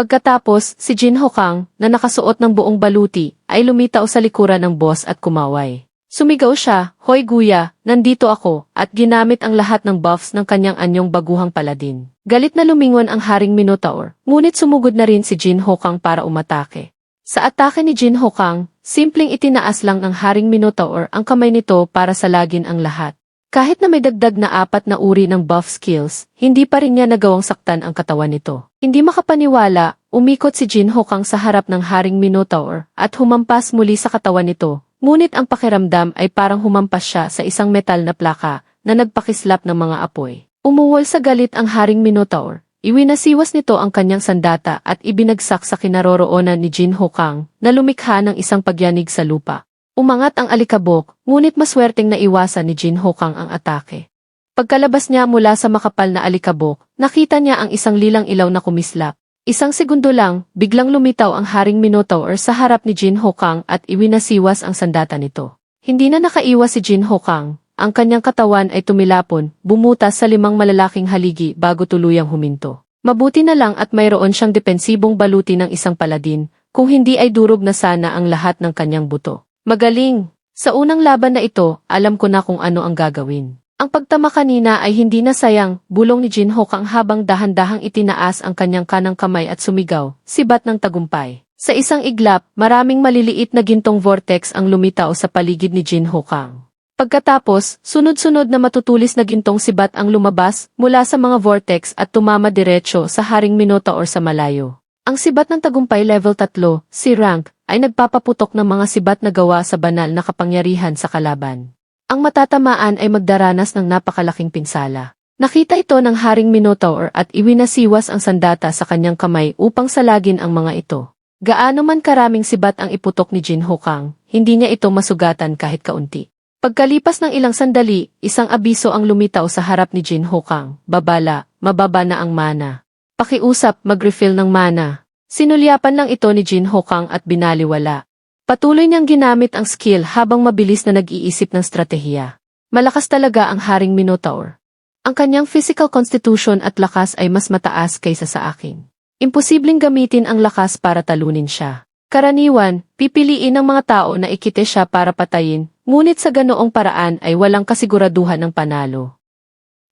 Pagkatapos, si Jin Hokang, na nakasuot ng buong baluti, ay lumitaw sa likuran ng boss at kumaway. Sumigaw siya, "Hoy Guya, nandito ako," at ginamit ang lahat ng buffs ng kanyang anyong baguhang paladin. Galit na lumingon ang Haring Minotaur, ngunit sumugod na rin si Jin Hokang para umatake. Sa atake ni Jin Hokang, simpleng itinaas lang ng Haring Minotaur ang kamay nito para salagin ang lahat. Kahit na may dagdag na 4 na uri ng buff skills, hindi pa rin niya nagawang saktan ang katawan nito. Hindi makapaniwala, umikot si Jin Hokang sa harap ng Haring Minotaur at humampas muli sa katawan nito. Ngunit ang pakiramdam ay parang humampas siya sa isang metal na plaka na nagpakislap ng mga apoy. Umuwol sa galit ang Haring Minotaur. Iwinasiwas nito ang kanyang sandata at ibinagsak sa kinaroroonan ni Jin Hokang na lumikha ng isang pagyanig sa lupa. Umangat ang alikabok, ngunit maswerteng naiwasan ni Jin Hokang ang atake. Pagkalabas niya mula sa makapal na alikabok, nakita niya ang isang lilang ilaw na kumislap. Isang segundo lang, biglang lumitaw ang Haring Minotaur sa harap ni Jin Hokang at iwinasiwas ang sandata nito. Hindi na nakaiwas si Jin Hokang, ang kanyang katawan ay tumilapon, bumutas sa 5 malalaking haligi bago tuluyang huminto. Mabuti na lang at mayroon siyang depensibong baluti ng isang paladin, kung hindi ay durog na sana ang lahat ng kanyang buto. Magaling! Sa unang laban na ito, alam ko na kung ano ang gagawin. Ang pagtama kanina ay hindi na sayang, bulong ni Jin Hokang habang dahan-dahang itinaas ang kanyang kanang kamay at sumigaw, sibat ng tagumpay. Sa isang iglap, maraming maliliit na gintong vortex ang lumitaw sa paligid ni Jin Hokang. Pagkatapos, sunod-sunod na matutulis na gintong sibat ang lumabas mula sa mga vortex at tumama diretso sa Haring Minotaur sa malayo. Ang sibat ng tagumpay level 3, si Rank, ay nagpapaputok ng mga sibat na gawa sa banal na kapangyarihan sa kalaban. Ang matatamaan ay magdaranas ng napakalaking pinsala. Nakita ito ng Haring Minotaur at iwinasiwas ang sandata sa kanyang kamay upang salagin ang mga ito. Gaano man karaming sibat ang iputok ni Jin Hokang, hindi niya ito masugatan kahit kaunti. Pagkalipas ng ilang sandali, isang abiso ang lumitaw sa harap ni Jin Hokang, "Babala, mababa na ang mana. Pakiusap, mag-refill ng mana." Sinulyapan lang ito ni Jin Hokang at binaliwala. Patuloy niyang ginamit ang skill habang mabilis na nag-iisip ng stratehiya. Malakas talaga ang Haring Minotaur. Ang kanyang physical constitution at lakas ay mas mataas kaysa sa akin. Imposibleng gamitin ang lakas para talunin siya. Karaniwan, pipiliin ng mga tao na ikite siya para patayin, ngunit sa ganoong paraan ay walang kasiguraduhan ng panalo.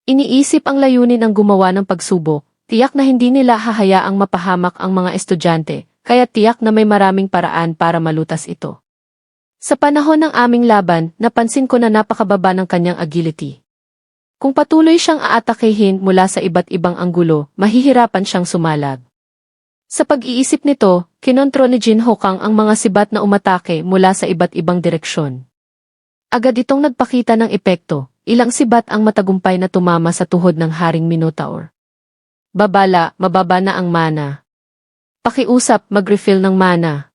Iniisip ang layunin ng gumawa ng pagsubok, tiyak na hindi nila hahayaang mapahamak ang mga estudyante, kaya tiyak na may maraming paraan para malutas ito. Sa panahon ng aming laban, napansin ko na napakababa ng kanyang agility. Kung patuloy siyang aatakehin mula sa iba't ibang anggulo, mahihirapan siyang sumalag. Sa pag-iisip nito, kinontrol ni Jin Hokang ang mga sibat na umatake mula sa iba't ibang direksyon. Agad itong nagpakita ng epekto, ilang sibat ang matagumpay na tumama sa tuhod ng Haring Minotaur. "Babala, mababa na ang mana. Pakiusap, mag-refill ng mana."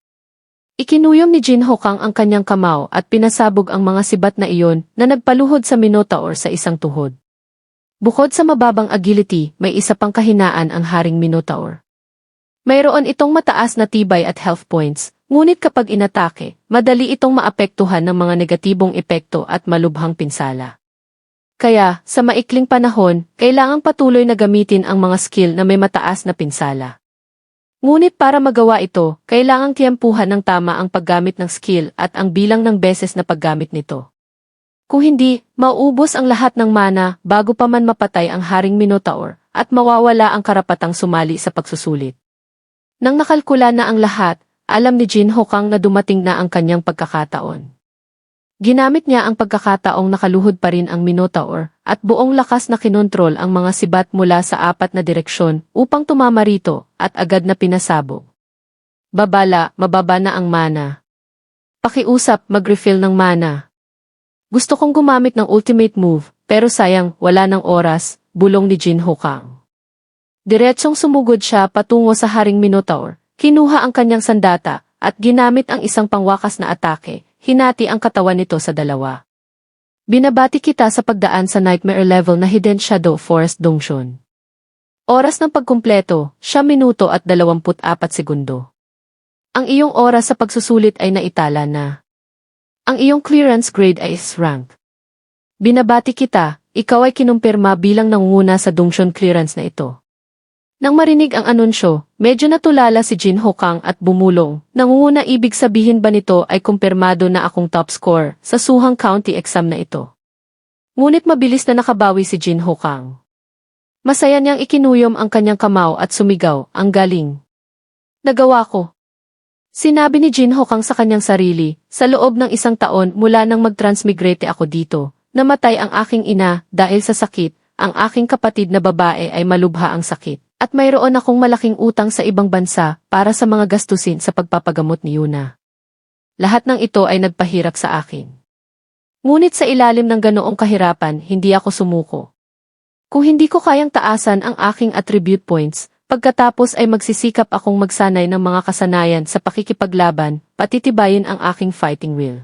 Ikinuyom ni Jin Hokang ang kanyang kamao at pinasabog ang mga sibat na iyon na nagpaluhod sa Minotaur sa isang tuhod. Bukod sa mababang agility, may isa pang kahinaan ang Haring Minotaur. Mayroon itong mataas na tibay at health points, ngunit kapag inatake, madali itong maapektuhan ng mga negatibong epekto at malubhang pinsala. Kaya, sa maikling panahon, kailangang patuloy na gamitin ang mga skill na may mataas na pinsala. Ngunit para magawa ito, kailangang tiyempuhan ng tama ang paggamit ng skill at ang bilang ng beses na paggamit nito. Kung hindi, mauubos ang lahat ng mana bago pa man mapatay ang Haring Minotaur at mawawala ang karapatang sumali sa pagsusulit. Nang nakalkula na ang lahat, alam ni Jin Hokang na dumating na ang kanyang pagkakataon. Ginamit niya ang pagkakataong nakaluhod pa rin ang Minotaur at buong lakas na kinontrol ang mga sibat mula sa 4 na direksyon upang tumama rito at agad na pinasabog. "Babala, mababa na ang mana. Pakiusap, mag-refill ng mana." "Gusto kong gumamit ng ultimate move, pero sayang, wala ng oras," bulong ni Jin Hokang. Diretsong sumugod siya patungo sa Haring Minotaur, kinuha ang kanyang sandata at ginamit ang isang pangwakas na atake. Hinati ang katawan nito sa 2. "Binabati kita sa pagdaan sa Nightmare level na Hidden Shadow Forest Dungeon. Oras ng pagkumpleto, 9 minuto at 24 segundo. Ang iyong oras sa pagsusulit ay naitala na. Ang iyong clearance grade ay S-rank. Binabati kita, ikaw ay kinumpirma bilang nangunguna sa dungeon clearance na ito. Nang marinig ang anunsyo, medyo natulala si Jin Ho Kang at bumulong. Nangunguna ibig sabihin ba nito ay kumpirmado na akong top score sa Suhang County exam na ito. Ngunit mabilis na nakabawi si Jin Ho Kang. Masaya niyang ikinuyom ang kanyang kamao at sumigaw, ang galing. Nagawa ko. Sinabi ni Jin Ho Kang sa kanyang sarili, sa loob ng 1 taon mula nang mag-transmigrate ako dito, namatay ang aking ina dahil sa sakit, ang aking kapatid na babae ay malubha ang sakit. At mayroon akong malaking utang sa ibang bansa para sa mga gastusin sa pagpapagamot ni Yuna. Lahat ng ito ay nagpahirap sa akin. Ngunit sa ilalim ng ganoong kahirapan, hindi ako sumuko. Kung hindi ko kayang taasan ang aking attribute points, pagkatapos ay magsisikap akong magsanay ng mga kasanayan sa pakikipaglaban, patitibayin ang aking fighting will.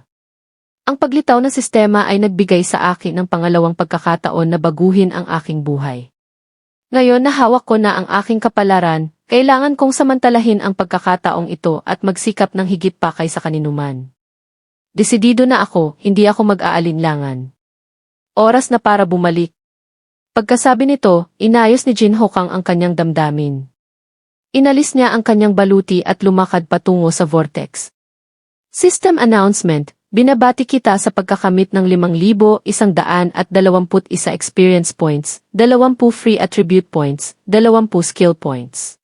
Ang paglitaw ng sistema ay nagbigay sa akin ng pangalawang pagkakataon na baguhin ang aking buhay. Ngayon na hawak ko na ang aking kapalaran, kailangan kong samantalahin ang pagkakataong ito at magsikap ng higit pa kaysa kaninuman. Desidido na ako, hindi ako mag-aalinlangan. Oras na para bumalik. Pagkasabi nito, inayos ni Jin Ho Kang ang kanyang damdamin. Inalis niya ang kanyang baluti at lumakad patungo sa vortex. System announcement. Binabati kita sa pagkakamit ng 5,121 experience points, 20 free attribute points, 20 skill points.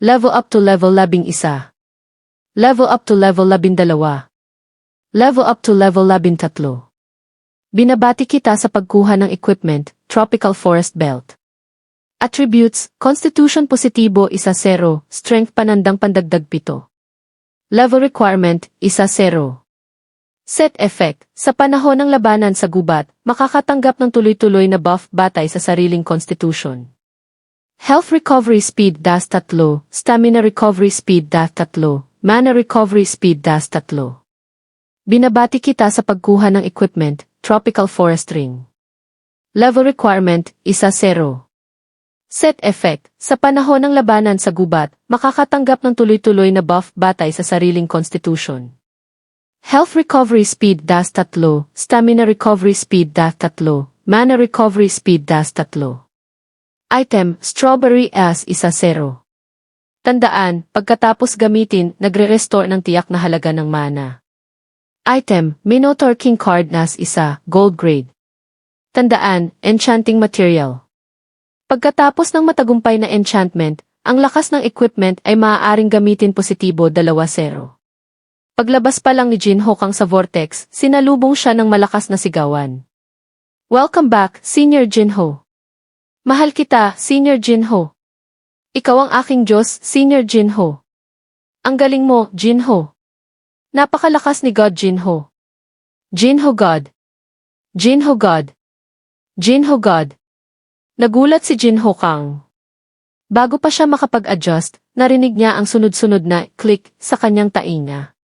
Level up to level 11. Level up to level 12. Level up to level 13. Binabati kita sa pagkuha ng equipment, Tropical Forest Belt. Attributes, Constitution positibo 10, Strength panandang pandagdag 7. Level requirement, 10. Set effect, sa panahon ng labanan sa gubat, makakatanggap ng tuloy-tuloy na buff batay sa sariling constitution. Health recovery speed -3, stamina recovery speed -3, mana recovery speed -3. Binabati kita sa pagkuha ng equipment, Tropical Forest Ring. Level requirement, 10. Set effect, sa panahon ng labanan sa gubat, makakatanggap ng tuloy-tuloy na buff batay sa sariling constitution. Health recovery speed -3, stamina recovery speed -3, mana recovery speed -3. Item, Strawberry as 10. Tandaan, pagkatapos gamitin, nagre-restore ng tiyak na halaga ng mana. Item, Minotaur King Card nas 1, Gold Grade. Tandaan, Enchanting Material. Pagkatapos ng matagumpay na enchantment, ang lakas ng equipment ay maaaring gamitin positibo 2-0. Paglabas pa lang ni Jin Ho Kang sa vortex, sinalubong siya ng malakas na sigawan. Welcome back, Senior Jin Ho. Mahal kita, Senior Jin Ho. Ikaw ang aking Diyos, Senior Jin Ho. Ang galing mo, Jin Ho. Napakalakas ni God Jin Ho. Jin Ho God. Jin Ho God. Jin Ho God. Nagulat si Jin Ho Kang. Bago pa siya makapag-adjust, narinig niya ang sunod-sunod na click sa kanyang tainga.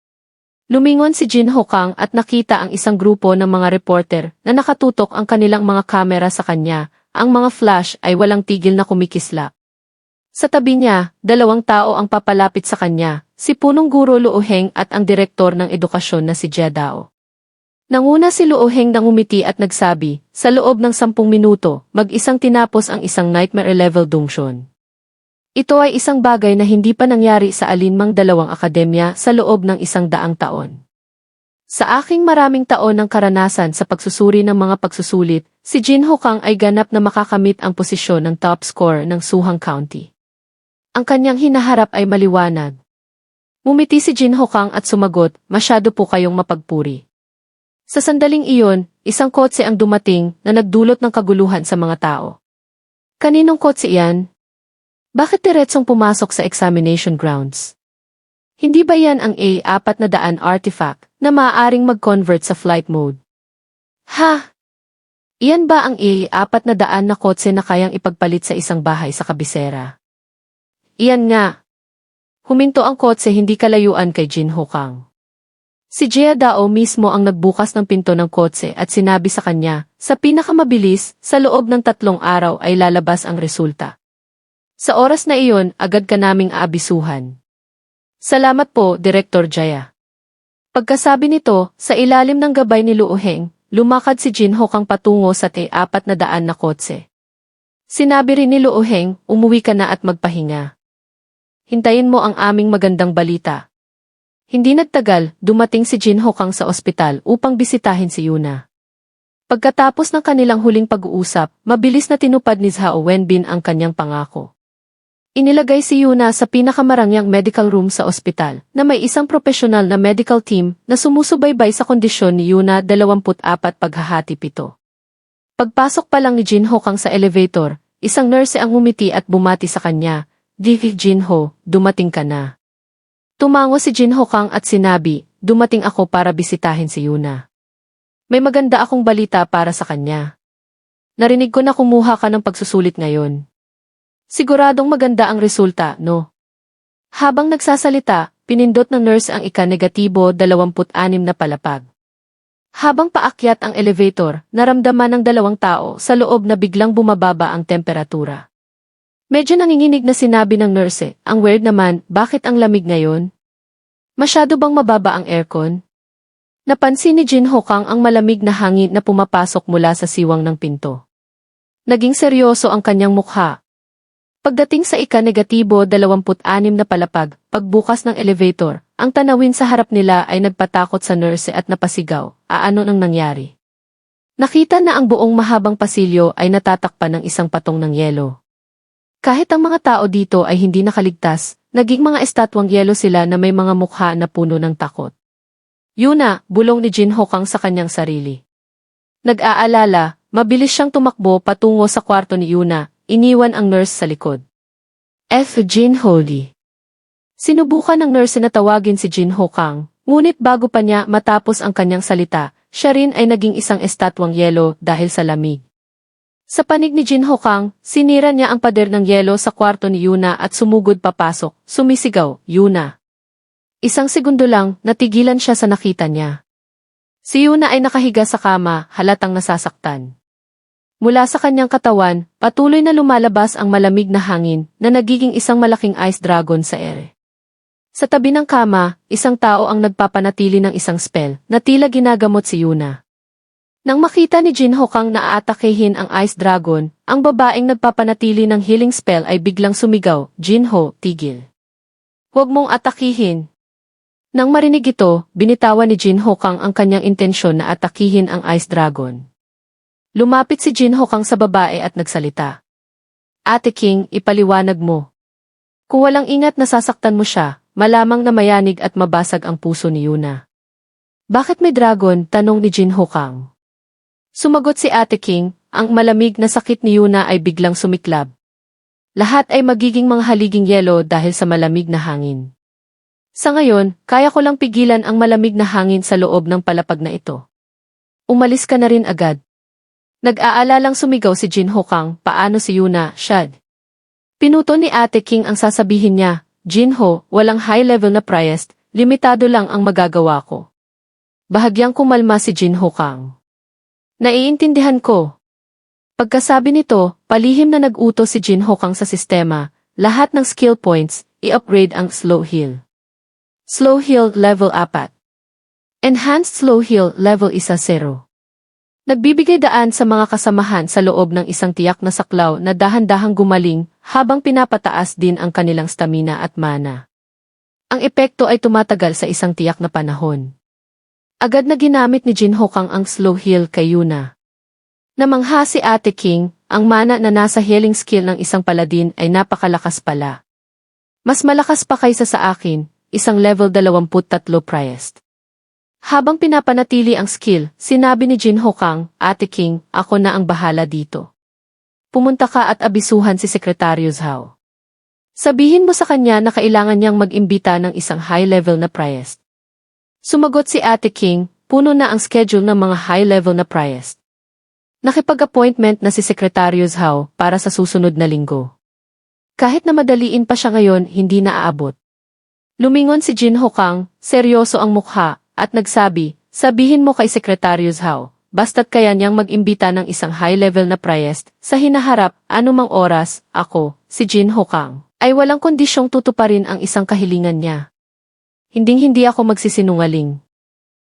Lumingon si Jin Ho Kang at nakita ang isang grupo ng mga reporter na nakatutok ang kanilang mga kamera sa kanya, ang mga flash ay walang tigil na kumikislap. Sa tabi niya, 2 tao ang papalapit sa kanya, si punong guro Luo Heng at ang direktor ng edukasyon na si Jie Dao. Nanguna si Luo Heng nang umiti at nagsabi, sa loob ng 10 minuto, mag-isang tinapos ang isang nightmare level dungeon. Ito ay isang bagay na hindi pa nangyari sa alinmang 2 akademya sa loob ng 100 taon. Sa aking maraming taon ng karanasan sa pagsusuri ng mga pagsusulit, si Jin Ho Kang ay ganap na makakamit ang posisyon ng top score ng Suhang County. Ang kanyang hinaharap ay maliwanag. Ngumiti si Jin Ho Kang at sumagot, masyado po kayong mapagpuri. Sa sandaling iyon, isang kotse ang dumating na nagdulot ng kaguluhan sa mga tao. Kaninong kotse iyan? Bakit diretsong pumasok sa examination grounds? Hindi ba yan ang A400 artifact na maaaring mag-convert sa flight mode? Ha? Iyan ba ang A400 na kotse na kayang ipagpalit sa isang bahay sa kabisera? Iyan nga. Huminto ang kotse hindi kalayuan kay Jin Ho Kang. Si Jie Dao mismo ang nagbukas ng pinto ng kotse at sinabi sa kanya, sa pinakamabilis, sa loob ng 3 araw ay lalabas ang resulta. Sa oras na iyon, agad ka naming aabisuhan. Salamat po, Direktor Jaya. Pagkasabi nito, sa ilalim ng gabay ni Luo Heng, lumakad si Jin Ho Kang patungo sa T400 na kotse. Sinabi rin ni Luoheng, umuwi ka na at magpahinga. Hintayin mo ang aming magandang balita. Hindi nagtagal, dumating si Jin Hokang sa ospital upang bisitahin si Yuna. Pagkatapos ng kanilang huling pag-uusap, mabilis na tinupad ni Zhao Wenbin ang kanyang pangako. Inilagay si Yuna sa pinakamarangyang medical room sa ospital na may isang profesional na medical team na sumusubaybay sa kondisyon ni Yuna 24 paghahati 7. Pagpasok pa lang ni Jin Hokang sa elevator, isang nurse ang ngumiti at bumati sa kanya, Jin Ho, dumating ka na. Tumango si Jin Hokang at sinabi, dumating ako para bisitahin si Yuna. May maganda akong balita para sa kanya. Narinig ko na kumuha ka ng pagsusulit ngayon. Siguradong maganda ang resulta, no? Habang nagsasalita, pinindot ng nurse ang ika-26 na palapag. Habang paakyat ang elevator, naramdaman ng dalawang tao sa loob na biglang bumababa ang temperatura. Medyo nanginginig na sinabi ng nurse, ang weird naman, bakit ang lamig ngayon? Masyado bang mababa ang aircon? Napansin ni Jin Hokang ang malamig na hangin na pumapasok mula sa siwang ng pinto. Naging seryoso ang kanyang mukha. Pagdating sa ika-26 na palapag, pagbukas ng elevator, ang tanawin sa harap nila ay nagpatakot sa nurse at napasigaw, ano nang nangyari? Nakita na ang buong mahabang pasilyo ay natatakpan ng isang patong ng yelo. Kahit ang mga tao dito ay hindi nakaligtas, naging mga estatwang yelo sila na may mga mukha na puno ng takot. Yuna, bulong ni Jin Hokang sa kanyang sarili. Nag-aalala, mabilis siyang tumakbo patungo sa kwarto ni Yuna. Iniwan ang nurse sa likod. Jin Holy. Sinubukan ng nurse na tawagin si Jin Hokang, ngunit bago pa niya matapos ang kanyang salita, siya rin ay naging isang estatwang yelo dahil sa lamig. Sa panig ni Jin Hokang, sinira niya ang pader ng yelo sa kwarto ni Yuna at sumugod papasok, sumisigaw, Yuna. Isang segundo lang, natigilan siya sa nakita niya. Si Yuna ay nakahiga sa kama, halatang nasasaktan. Mula sa kanyang katawan, patuloy na lumalabas ang malamig na hangin na nagiging isang malaking ice dragon sa ere. Sa tabi ng kama, isang tao ang nagpapanatili ng isang spell na tila ginagamot si Yuna. Nang makita ni Jin Hokang na aatakehin ang ice dragon, ang babaeng nagpapanatili ng healing spell ay biglang sumigaw, Jin Ho, tigil. Huwag mong atakihin. Nang marinig ito, binitawan ni Jin Hokang ang kanyang intensyon na atakihin ang ice dragon. Lumapit si Jin Hokang sa babae at nagsalita. Ate King, ipaliwanag mo. Kung walang ingat na sasaktan mo siya, malamang na mayanig at mabasag ang puso ni Yuna. Bakit may dragon? Tanong ni Jin Hokang. Sumagot si Ate King, ang malamig na sakit ni Yuna ay biglang sumiklab. Lahat ay magiging mga haliging yelo dahil sa malamig na hangin. Sa ngayon, kaya ko lang pigilan ang malamig na hangin sa loob ng palapag na ito. Umalis ka na rin agad. Nag-aalalang sumigaw si Jin Hokang, paano si Yuna, Shad? Pinuto ni Ate King ang sasabihin niya, Jin Ho, walang high-level na priest, limitado lang ang magagawa ko. Bahagyang kumalma si Jin Hokang. Naiintindihan ko. Pagkasabi nito, palihim na nag-utos si Jin Hokang sa sistema, lahat ng skill points, i-upgrade ang slow heal. Slow heal level 4. Enhanced slow heal level 1-0. Nagbibigay daan sa mga kasamahan sa loob ng isang tiyak na saklaw na dahan-dahang gumaling habang pinapataas din ang kanilang stamina at mana. Ang epekto ay tumatagal sa isang tiyak na panahon. Agad na ginamit ni Jin Hokang ang slow heal kay Yuna. Namangha si Ate King, ang mana na nasa healing skill ng isang paladin ay napakalakas pala. Mas malakas pa kaysa sa akin, isang level 23 priest. Habang pinapanatili ang skill, sinabi ni Jin Hokang, Ate King, ako na ang bahala dito. Pumunta ka at abisuhan si Sekretaryo Zhao. Sabihin mo sa kanya na kailangan niyang mag-imbita ng isang high-level na priest. Sumagot si Ate King, puno na ang schedule ng mga high-level na priest. Nakipag-appointment na si Sekretaryo Zhao para sa susunod na linggo. Kahit na madaliin pa siya ngayon, hindi na aabot. Lumingon si Jin Hokang, seryoso ang mukha, at nagsabi, sabihin mo kay Sekretaryo Zhao, basta't kaya niyang mag-imbita ng isang high-level na priest, sa hinaharap, anumang oras, ako, si Jin Hokang, ay walang kondisyong tutuparin ang isang kahilingan niya. Hinding-hindi ako magsisinungaling.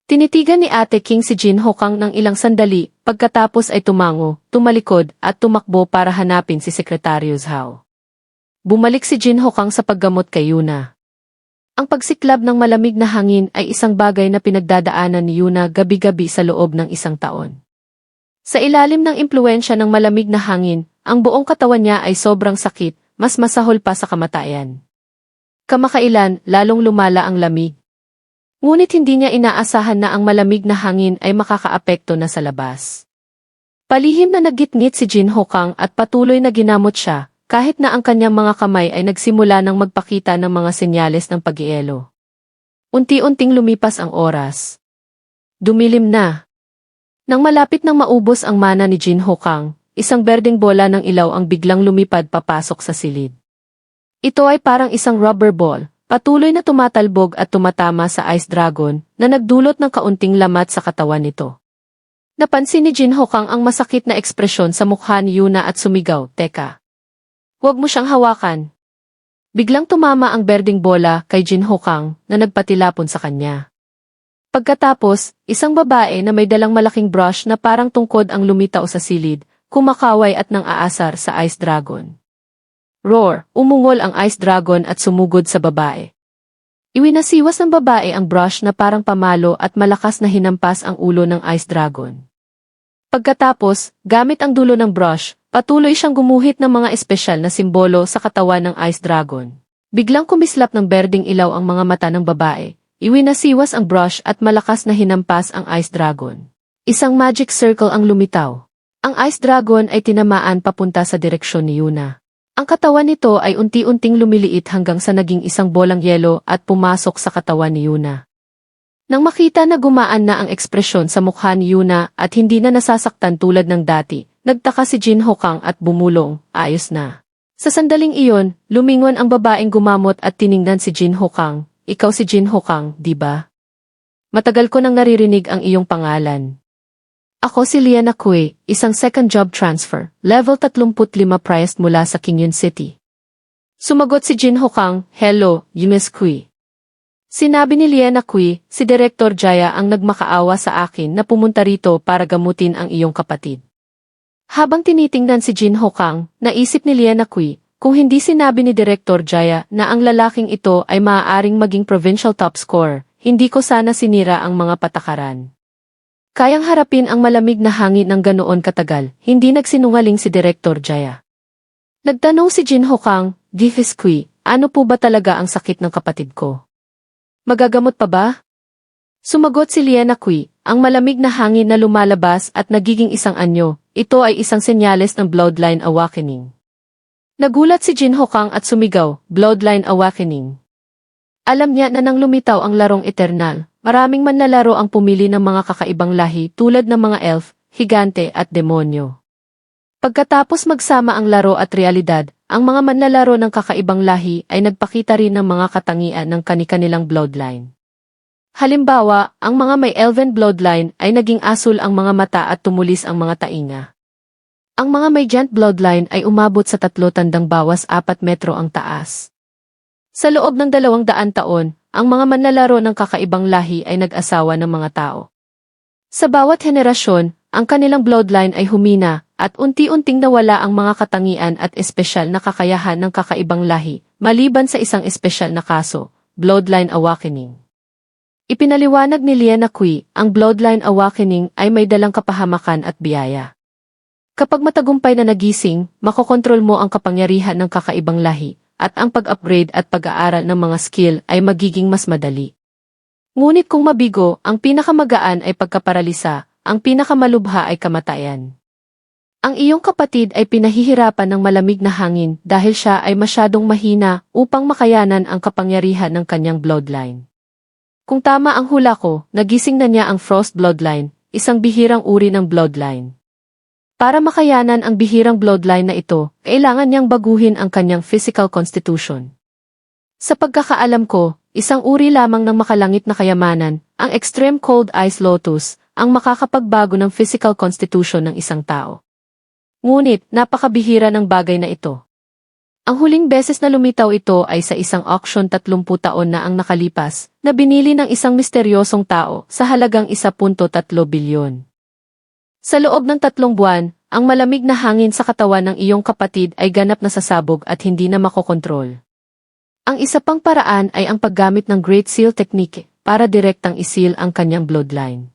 Tinitigan ni Ate King si Jin Hokang ng ilang sandali, pagkatapos ay tumango, tumalikod, at tumakbo para hanapin si Secretary Zhao. Bumalik si Jin Hokang sa paggamot kay Yuna. Ang pagsiklab ng malamig na hangin ay isang bagay na pinagdadaanan ni Yuna gabi-gabi sa loob ng isang taon. Sa ilalim ng impluwensya ng malamig na hangin, ang buong katawan niya ay sobrang sakit, mas masahol pa sa kamatayan. Kamakailan, lalong lumala ang lamig. Ngunit hindi niya inaasahan na ang malamig na hangin ay makakaapekto na sa labas. Palihim na naggitngit si Jin Hokang at patuloy na ginamot siya, kahit na ang kanyang mga kamay ay nagsimula ng magpakita ng mga senyales ng pag-ielo. Unti-unting lumipas ang oras. Dumilim na. Nang malapit nang maubos ang mana ni Jin Hokang, isang berdeng bola ng ilaw ang biglang lumipad papasok sa silid. Ito ay parang isang rubber ball, patuloy na tumatalbog at tumatama sa Ice Dragon na nagdulot ng kaunting lamat sa katawan nito. Napansin ni Jin Hokang ang masakit na ekspresyon sa mukha ni Yuna at sumigaw, "Teka! Huwag mo siyang hawakan." Biglang tumama ang berdeng bola kay Jin Hokang na nagpatilapon sa kanya. Pagkatapos, isang babae na may dalang malaking brush na parang tungkod ang lumitaw sa silid, kumakaway at nang aasar sa Ice Dragon. Roar! Umungol ang Ice Dragon at sumugod sa babae. Iwinasiwas ng babae ang brush na parang pamalo at malakas na hinampas ang ulo ng Ice Dragon. Pagkatapos, gamit ang dulo ng brush, patuloy siyang gumuhit ng mga espesyal na simbolo sa katawan ng Ice Dragon. Biglang kumislap ng berdeng ilaw ang mga mata ng babae. Iwinasiwas ang brush at malakas na hinampas ang Ice Dragon. Isang magic circle ang lumitaw. Ang Ice Dragon ay tinamaan papunta sa direksyon ni Yuna. Ang katawan nito ay unti-unting lumiliit hanggang sa naging isang bolang yelo at pumasok sa katawan ni Yuna. Nang makita na gumaan na ang ekspresyon sa mukha ni Yuna at hindi na nasasaktan tulad ng dati, nagtaka si Jin Hokang at bumulong, "Ayos na." Sa sandaling iyon, lumingon ang babaeng gumamot at tiningnan si Jin Hokang. "Ikaw si Jin Hokang, di ba? Matagal ko nang naririnig ang iyong pangalan." "Ako si Liana Kui, isang second job transfer, level 35 priced mula sa Qingyun City." Sumagot si Jin Hokang, "Hello, Miss Kui." Sinabi ni Liana Kui, "Si Director Jaya ang nagmakaawa sa akin na pumunta rito para gamutin ang iyong kapatid." Habang tinitingnan si Jin Hokang, naisip ni Liana Kui, kung hindi sinabi ni Director Jaya na ang lalaking ito ay maaaring maging provincial top scorer, hindi ko sana sinira ang mga patakaran. Kayang harapin ang malamig na hangin ng ganoon katagal, hindi nagsinungaling si Director Jaya. Nagtanong si Jin Hokang, "Miss Kui, ano po ba talaga ang sakit ng kapatid ko? Magagamot pa ba?" Sumagot si Liana Kui, "Ang malamig na hangin na lumalabas at nagiging isang anyo, ito ay isang senyales ng bloodline awakening." Nagulat si Jin Hokang at sumigaw, "Bloodline awakening." Alam niya na nang lumitaw ang larong eternal, maraming manlalaro ang pumili ng mga kakaibang lahi tulad ng mga elf, higante at demonyo. Pagkatapos magsama ang laro at realidad, ang mga manlalaro ng kakaibang lahi ay nagpakita rin ng mga katangian ng kani-kanilang bloodline. Halimbawa, ang mga may elven bloodline ay naging asul ang mga mata at tumulis ang mga tainga. Ang mga may giant bloodline ay umabot sa 3 tandang bawas 4 metro ang taas. Sa loob ng 200 taon, ang mga manlalaro ng kakaibang lahi ay nag-asawa ng mga tao. Sa bawat henerasyon, ang kanilang bloodline ay humina, at unti-unting nawala ang mga katangian at espesyal na kakayahan ng kakaibang lahi, maliban sa isang espesyal na kaso, bloodline awakening. Ipinaliwanag ni Liana Kui, ang bloodline awakening ay may dalang kapahamakan at biyaya. Kapag matagumpay na nagising, makokontrol mo ang kapangyarihan ng kakaibang lahi, at ang pag-upgrade at pag-aaral ng mga skill ay magiging mas madali. Ngunit kung mabigo, ang pinakamagaan ay pagkaparalisa, ang pinakamalubha ay kamatayan. Ang iyong kapatid ay pinahihirapan ng malamig na hangin dahil siya ay masyadong mahina upang makayanan ang kapangyarihan ng kanyang bloodline. Kung tama ang hula ko, nagising na niya ang Frost bloodline, isang bihirang uri ng bloodline. Para makayanan ang bihirang bloodline na ito, kailangan niyang baguhin ang kanyang physical constitution. Sa pagkakaalam ko, isang uri lamang ng makalangit na kayamanan, ang Extreme Cold Ice Lotus, ang makakapagbago ng physical constitution ng isang tao. Ngunit, napakabihira ng bagay na ito. Ang huling beses na lumitaw ito ay sa isang auction 30 taon na ang nakalipas, na binili ng isang misteryosong tao sa halagang 1.3 bilyon. Sa loob ng 3 buwan, ang malamig na hangin sa katawan ng iyong kapatid ay ganap na sasabog at hindi na makokontrol. Ang isa pang paraan ay ang paggamit ng Great Seal Technique para direktang isil ang kanyang bloodline.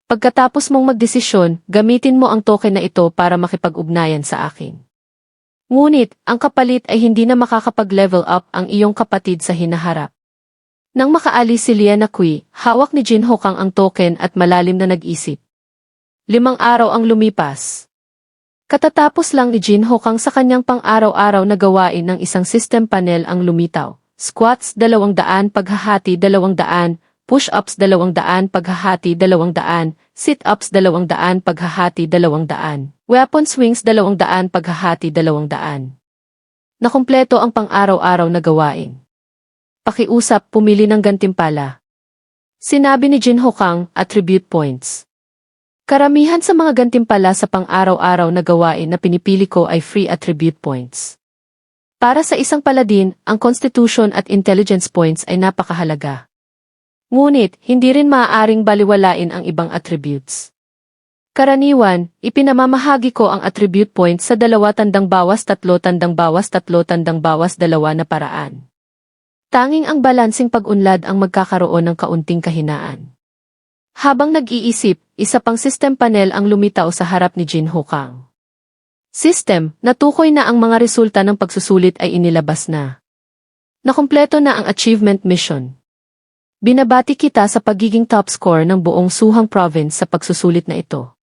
Pagkatapos mong magdesisyon, gamitin mo ang token na ito para makipag-ugnayan sa akin. Ngunit, ang kapalit ay hindi na makakapag-level up ang iyong kapatid sa hinaharap. Nang makaalis si Liana Kui, hawak ni Jin Hokang ang token at malalim na nag-isip. 5 araw ang lumipas. Katatapos lang ni Jin Hokang sa kanyang pang-araw-araw na gawain ng isang system panel ang lumitaw. Squats 200 paghahati 200, push-ups 200 paghahati 200, sit-ups 200 paghahati 200. Weapon swings 200 paghahati 200. Nakumpleto ang pang-araw-araw na gawain. Pakiusap, pumili ng gantimpala. Sinabi ni Jin Hokang, attribute points. Karamihan sa mga gantimpala sa pang-araw-araw na gawain na pinipili ko ay free attribute points. Para sa isang paladin, ang constitution at intelligence points ay napakahalaga. Ngunit, hindi rin maaaring baliwalain ang ibang attributes. Karaniwan, ipinamamahagi ko ang attribute points sa 2 tandang bawas 3 tandang bawas 3 tandang bawas 2 na paraan. Tanging ang balansing pag-unlad ang magkakaroon ng kaunting kahinaan. Habang nag-iisip, isa pang system panel ang lumitaw sa harap ni Jin Hokang. System, natukoy na ang mga resulta ng pagsusulit ay inilabas na. Nakumpleto na ang achievement mission. Binabati kita sa pagiging top score ng buong Suhang Province sa pagsusulit na ito.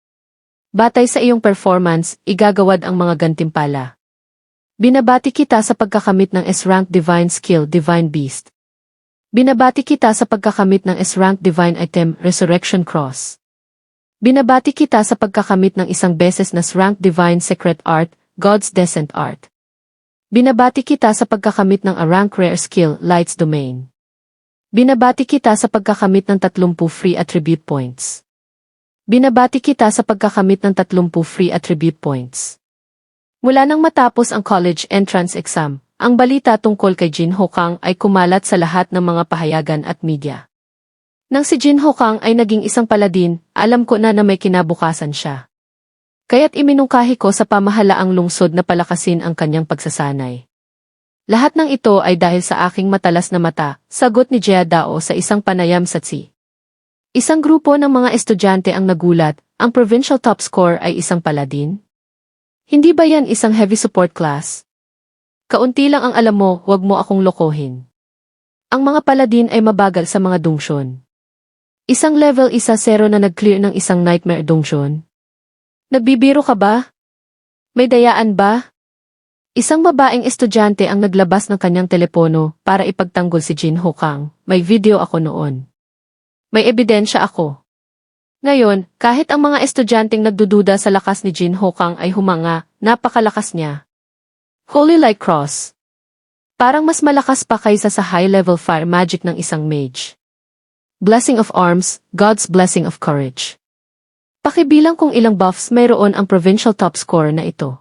Batay sa iyong performance, igagawad ang mga gantimpala. Binabati kita sa pagkakamit ng S-Rank Divine Skill Divine Beast. Binabati kita sa pagkakamit ng S-Rank Divine Item Resurrection Cross. Binabati kita sa pagkakamit ng isang beses na S-Rank Divine Secret Art, God's Descent Art. Binabati kita sa pagkakamit ng A-Rank Rare Skill Light's Domain. Binabati kita sa pagkakamit ng 30 free attribute points. Binabati kita sa pagkakamit ng 30 free attribute points. Mula nang matapos ang college entrance exam, ang balita tungkol kay Jin Hokang ay kumalat sa lahat ng mga pahayagan at media. Nang si Jin Hokang ay naging isang paladin, alam ko na may kinabukasan siya. Kaya't iminungkahi ko sa pamahalaang lungsod na palakasin ang kanyang pagsasanay. Lahat ng ito ay dahil sa aking matalas na mata, sagot ni Jia Dao sa isang panayam sa TSI. Isang grupo ng mga estudyante ang nagulat, ang provincial top score ay isang paladin? Hindi ba yan isang heavy support class? Kaunti lang ang alam mo, wag mo akong lokohin. Ang mga paladin ay mabagal sa mga dungsyon. Isang level 1-0 na nag-clear ng isang nightmare dungsyon? Nagbibiro ka ba? May dayaan ba? Isang babaeng estudyante ang naglabas ng kanyang telepono para ipagtanggol si Jin Hokang. May video ako noon. May ebidensya ako. Ngayon, kahit ang mga estudyanteng nagdududa sa lakas ni Jin Hokang ay humanga, napakalakas niya. Holy Light Cross. Parang mas malakas pa kaysa sa high-level fire magic ng isang mage. Blessing of Arms, God's Blessing of Courage. Pakibilang kung ilang buffs mayroon ang provincial top score na ito.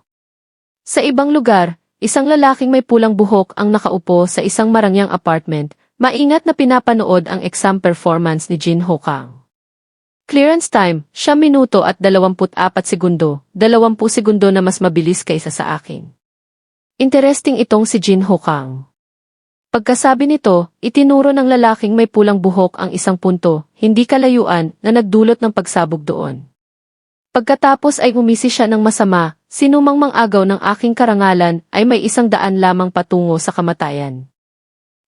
Sa ibang lugar, isang lalaking may pulang buhok ang nakaupo sa isang marangyang apartment, maingat na pinapanood ang exam performance ni Jin Hokang. Clearance time, 7 minuto at 24 segundo, 20 segundo na mas mabilis kaysa sa akin. Interesting itong si Jin Hokang. Pagkasabi nito, itinuro ng lalaking may pulang buhok ang isang punto, hindi kalayuan, na nagdulot ng pagsabog doon. Pagkatapos ay umisi siya ng masama, sinumang mang-agaw ng aking karangalan ay may 100 lamang patungo sa kamatayan.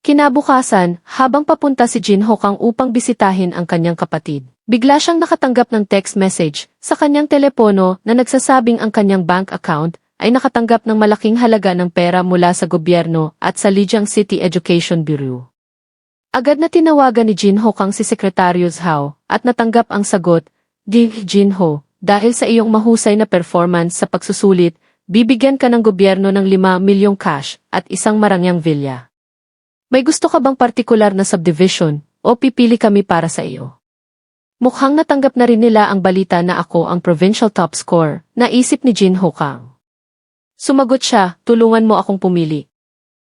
Kinabukasan, habang papunta si Jin Hokang upang bisitahin ang kanyang kapatid, bigla siyang nakatanggap ng text message sa kanyang telepono na nagsasabing ang kanyang bank account ay nakatanggap ng malaking halaga ng pera mula sa gobyerno at sa Lijiang City Education Bureau. Agad na tinawagan ni Jin Hokang si Secretary Zhao at natanggap ang sagot, Jin Ho, dahil sa iyong mahusay na performance sa pagsusulit, bibigyan ka ng gobyerno ng 5 milyong cash at isang marangyang villa. May gusto ka bang partikular na subdivision o pipili kami para sa iyo? Mukhang natanggap na rin nila ang balita na ako ang provincial top score, naisip ni Jin Hokang. Sumagot siya, tulungan mo akong pumili.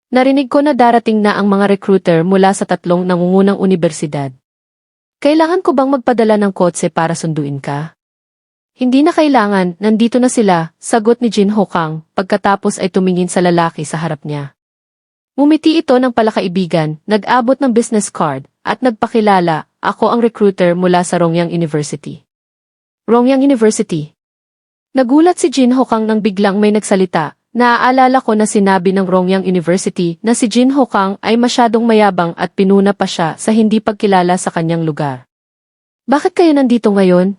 Narinig ko na darating na ang mga recruiter mula sa 3 nangungunang unibersidad. Kailangan ko bang magpadala ng kotse para sunduin ka? Hindi na kailangan, nandito na sila, sagot ni Jin Ho Kang, pagkatapos ay tumingin sa lalaki sa harap niya. Ngumiti ito ng palakaibigan, nag-abot ng business card, at nagpakilala, ako ang recruiter mula sa Rongyang University. Rongyang University. Nagulat si Jin Ho Kang nang biglang may nagsalita. Naaalala ko na sinabi ng Rongyang University na si Jin Ho Kang ay masyadong mayabang at pinuna pa siya sa hindi pagkilala sa kanyang lugar. Bakit kayo nandito ngayon?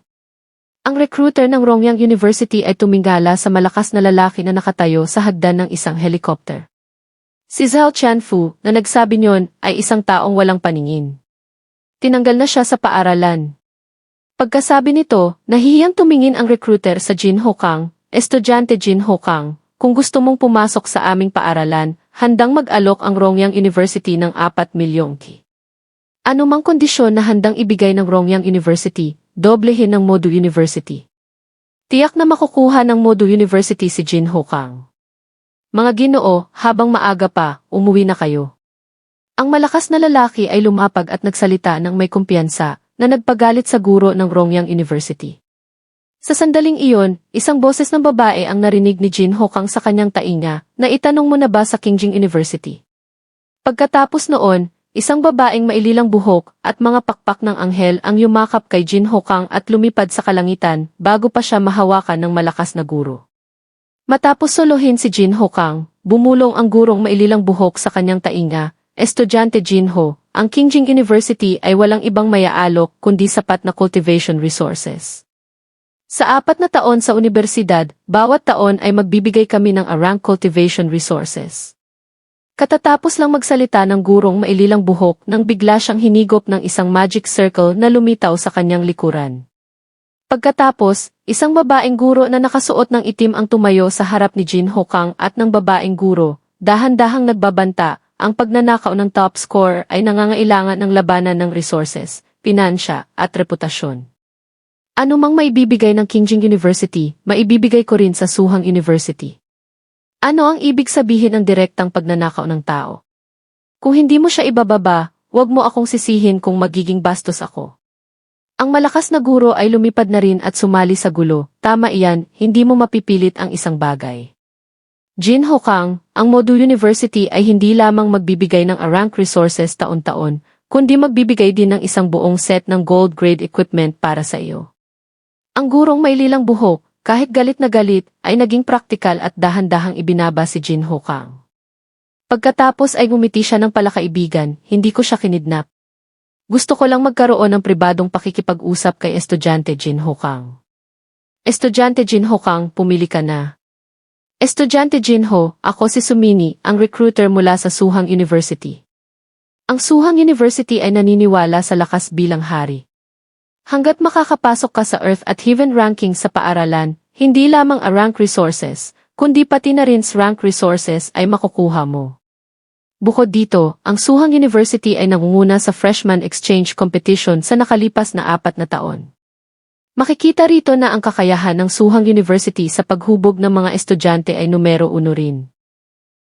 Ang recruiter ng Rongyang University ay tumingala sa malakas na lalaki na nakatayo sa hagdan ng isang helicopter. Si Zhao Qianfu, na nagsabi niyon, ay isang taong walang paningin. Tinanggal na siya sa paaralan. Pagkasabi nito, nahihiyang tumingin ang recruiter sa Jin Ho Kang, estudyante Jin Ho Kang, kung gusto mong pumasok sa aming paaralan, handang mag-alok ang Rongyang University ng 4 milyong ki. Ano mang kondisyon na handang ibigay ng Rongyang University, doblehin ng Modu University. Tiyak na makukuha ng Modu University si Jin Ho Kang. Mga Ginoo, habang maaga pa, umuwi na kayo. Ang malakas na lalaki ay lumapag at nagsalita ng may kumpiyansa, na nagpagalit sa guro ng Rongyang University. Sa sandaling iyon, isang boses ng babae ang narinig ni Jin Ho Kang sa kanyang tainga, na itanong mo na ba sa Qingjing University? Pagkatapos noon, isang babaeng maililang buhok at mga pakpak ng anghel ang yumakap kay Jin Ho Kang at lumipad sa kalangitan bago pa siya mahawakan ng malakas na guro. Matapos solohin si Jin Ho Kang, bumulong ang gurong maililang buhok sa kanyang tainga, estudyante Jin Ho. Ang Qingjing University ay walang ibang mayaalok kundi sapat na cultivation resources. Sa 4 na taon sa universidad, bawat taon ay magbibigay kami ng rank cultivation resources. Katatapos lang magsalita ng gurong maililang buhok nang bigla siyang hinigop ng isang magic circle na lumitaw sa kanyang likuran. Pagkatapos, isang babaeng guro na nakasuot ng itim ang tumayo sa harap ni Jin Ho Kang at ng babaeng guro, dahan-dahang nagbabanta. Ang pagnanakaw ng top score ay nangangailangan ng labanan ng resources, pinansya, at reputasyon. Ano mang maibibigay ng Qingjing University, maibibigay ko rin sa Suhang University. Ano ang ibig sabihin ng direktang pagnanakaw ng tao? Kung hindi mo siya ibababa, huwag mo akong sisihin kung magiging bastos ako. Ang malakas na guro ay lumipad na rin at sumali sa gulo. Tama iyan, hindi mo mapipilit ang isang bagay. Jin Ho Kang, ang Modu University ay hindi lamang magbibigay ng rank resources taon-taon, kundi magbibigay din ng isang buong set ng gold-grade equipment para sa iyo. Ang gurong maililang buhok, kahit galit na galit, ay naging praktikal at dahan-dahang ibinaba si Jin Ho Kang. Pagkatapos ay ngumiti siya ng palakaibigan, hindi ko siya kinidnap. Gusto ko lang magkaroon ng pribadong pakikipag-usap kay estudyante Jin Ho Kang. Estudyante Jin Ho Kang, pumili ka na. Estudyante Jin Ho, ako si Sumini, ang recruiter mula sa Suhang University. Ang Suhang University ay naniniwala sa lakas bilang hari. Hanggat makakapasok ka sa Earth at Heaven ranking sa paaralan, hindi lamang rank resources, kundi pati na rin rank resources ay makukuha mo. Bukod dito, ang Suhang University ay nangunguna sa freshman exchange competition sa nakalipas na 4 na taon. Makikita rito na ang kakayahan ng Suhang University sa paghubog ng mga estudyante ay numero 1 rin.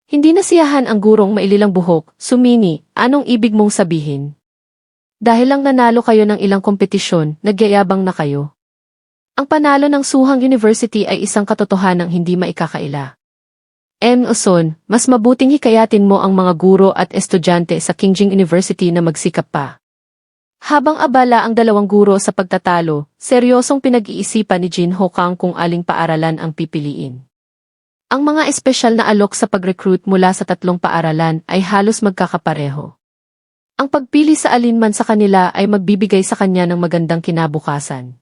Hindi nasiyahan ang gurong maililang buhok, Sumini, anong ibig mong sabihin? Dahil lang nanalo kayo ng ilang kompetisyon, nagyayabang na kayo. Ang panalo ng Suhang University ay isang katotohanang hindi maikakaila. Uson, mas mabuting hikayatin mo ang mga guro at estudyante sa Qingjing University na magsikap pa. Habang abala ang 2 guro sa pagtatalo, seryosong pinag-iisipan ni Jin Ho Kang kung aling paaralan ang pipiliin. Ang mga espesyal na alok sa pag-recruit mula sa 3 paaralan ay halos magkakapareho. Ang pagpili sa alinman sa kanila ay magbibigay sa kanya ng magandang kinabukasan.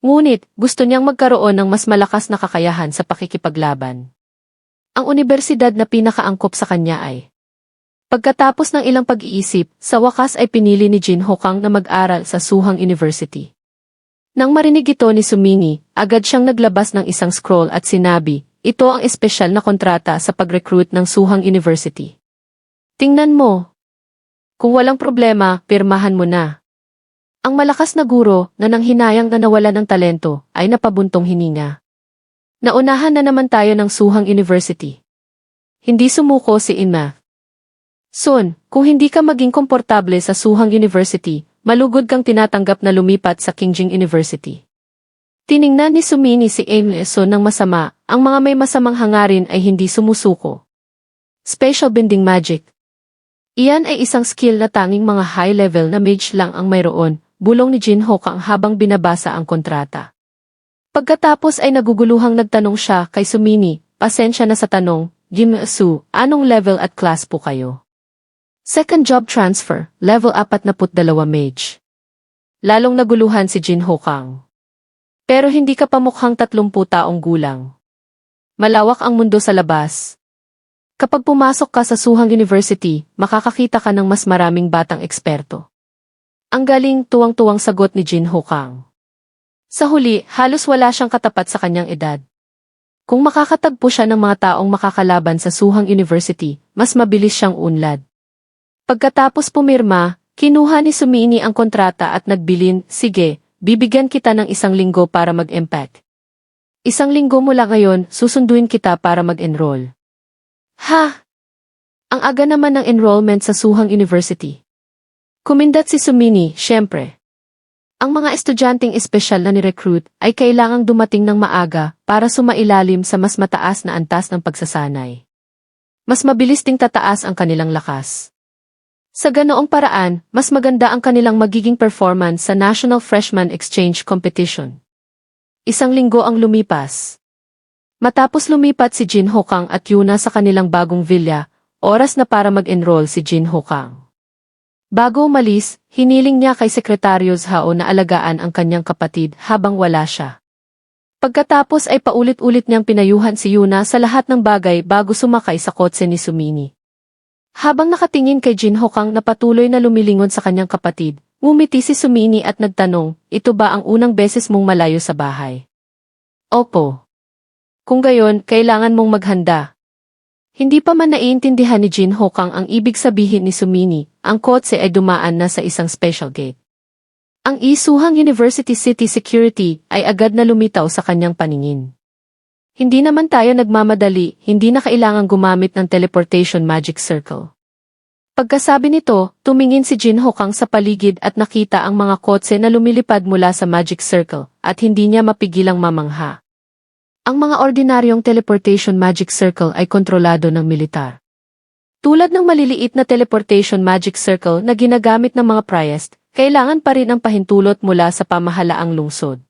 Ngunit, gusto niyang magkaroon ng mas malakas na kakayahan sa pakikipaglaban. Ang universidad na pinakaangkop sa kanya ay pagkatapos ng ilang pag-iisip, sa wakas ay pinili ni Jin Ho Kang na mag-aral sa Suhang University. Nang marinig ito ni Sumini, agad siyang naglabas ng isang scroll at sinabi, ito ang espesyal na kontrata sa pag-recruit ng Suhang University. Tingnan mo. Kung walang problema, pirmahan mo na. Ang malakas na guro na nanghinayang na nawala ng talento ay napabuntong hininga. Naunahan na naman tayo ng Suhang University. Hindi sumuko si Inma. Son, kung hindi ka maging komportable sa Suhang University, malugod kang tinatanggap na lumipat sa Qingjing University. Tiningnan ni Sumini si Son ng masama, ang mga may masamang hangarin ay hindi sumusuko. Special bending magic. Iyan ay isang skill na tanging mga high-level na mage lang ang mayroon, bulong ni Jinho Kang habang binabasa ang kontrata. Pagkatapos ay naguguluhang nagtanong siya kay Sumini, pasensya na sa tanong, Jim-su, anong level at class po kayo? Second job transfer, level 42 mage. Lalong naguluhan si Jinho Kang. Pero hindi ka pa mukhang 30 taong gulang. Malawak ang mundo sa labas. Kapag pumasok ka sa Suhang University, makakakita ka ng mas maraming batang eksperto. Ang galing, tuwang-tuwang sagot ni Jinho Kang. Sa huli, halos wala siyang katapat sa kanyang edad. Kung makakatagpo siya ng mga taong makakalaban sa Suhang University, mas mabilis siyang unlad. Pagkatapos pumirma, kinuha ni Sumini ang kontrata at nagbilin, sige, bibigyan kita ng 1 linggo para mag-impact. 1 linggo mula ngayon, susunduin kita para mag-enroll. Ha! Ang aga naman ng enrollment sa Suhang University. Kumindat si Sumini, syempre. Ang mga estudyanteng espesyal na ni-recruit ay kailangang dumating ng maaga para sumailalim sa mas mataas na antas ng pagsasanay. Mas mabilis ding tataas ang kanilang lakas. Sa ganoong paraan, mas maganda ang kanilang magiging performance sa National Freshman Exchange Competition. 1 linggo ang lumipas. Matapos lumipat si Jinho Kang at Yuna sa kanilang bagong villa, oras na para mag-enroll si Jinho Kang. Bago umalis, hiniling niya kay Sekretaryo Zhao na alagaan ang kanyang kapatid habang wala siya. Pagkatapos ay paulit-ulit niyang pinayuhan si Yuna sa lahat ng bagay bago sumakay sa kotse ni Sumini. Habang nakatingin kay Jinho Kang na patuloy na lumilingon sa kanyang kapatid, ngumiti si Sumini at nagtanong, ito ba ang unang beses mong malayo sa bahay? Opo. Kung gayon, kailangan mong maghanda. Hindi pa man naiintindihan ni Jinho Kang ang ibig sabihin ni Sumini, ang kotse ay dumaan na sa isang special gate. Ang Isuhang University City Security ay agad na lumitaw sa kanyang paningin. Hindi naman tayo nagmamadali, hindi na kailangang gumamit ng teleportation magic circle. Pagkasabi nito, tumingin si Jinho Kang sa paligid at nakita ang mga kotse na lumilipad mula sa magic circle at hindi niya mapigilang mamangha. Ang mga ordinaryong teleportation magic circle ay kontrolado ng militar. Tulad ng maliliit na teleportation magic circle na ginagamit ng mga priest, kailangan pa rin ang pahintulot mula sa pamahalaang lungsod.